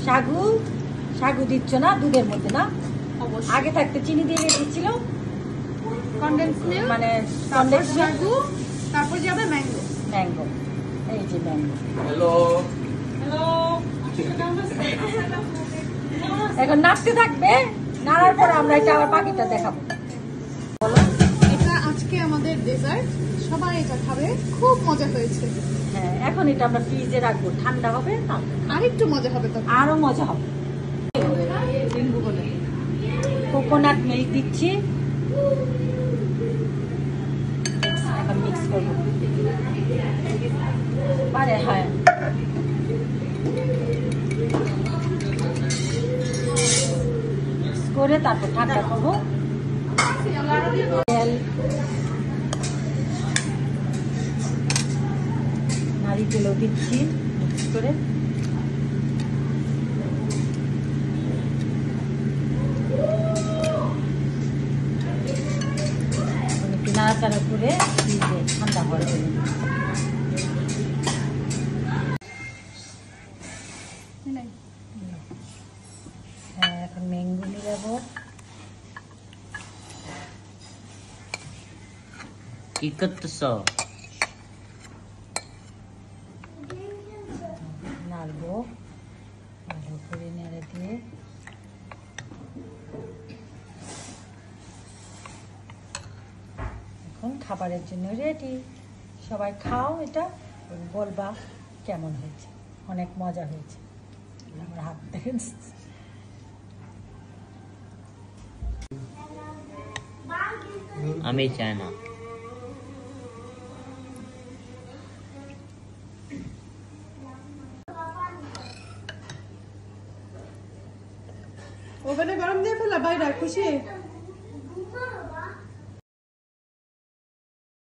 সাগু সাগু দিচ্ছ না দুধের মধ্যে না? আগে থাকতে চিনি দিয়ে রেখেছিল, কনডেন্স মিল্ক মানে কনডেন্স সাগু, তারপর যাবে ম্যাঙ্গো। ম্যাঙ্গো, এই যে ম্যাঙ্গো। হ্যালো হ্যালো, এখন নাচতে থাকবে, নাড়ার পর আমরা এটা আবার বাকিটা দেখাবো। এটা আজকে আমাদের ডেজার্ট, সবাই এটা খাবে, খুব মজা হয়েছে। হ্যাঁ, এখন এটা আমরা ফ্রিজে রাখবো, ঠান্ডা হবে, আরেকটু মজা হবে তখন, আরো মজা হবে। কোকোনাট মিল্ক দিচ্ছি, এখন মিক্স করবো। পারে, হ্যাঁ মিক্স করে তারপর ঠান্ডা করবো। তেল, নারিকেলও দিচ্ছি মিক্স করে। নাড়াচাড়া করে ফ্রিজে ঠান্ডা করে দেবেন। হ্যাঁ, এখন ম্যাঙ্গো মিলাবো। কি করতেছ? নাড়বো, ভালো করে নেড়ে দিয়ে এখন খাবারের জন্য রেডি। সবাই খাও এটা, বলবা কেমন হয়েছে। অনেক মজা হয়েছে। আমার হাত থেকে আমি চাই না। ওভেনে গরম দিয়ে ফেলা বাইরে খুশি।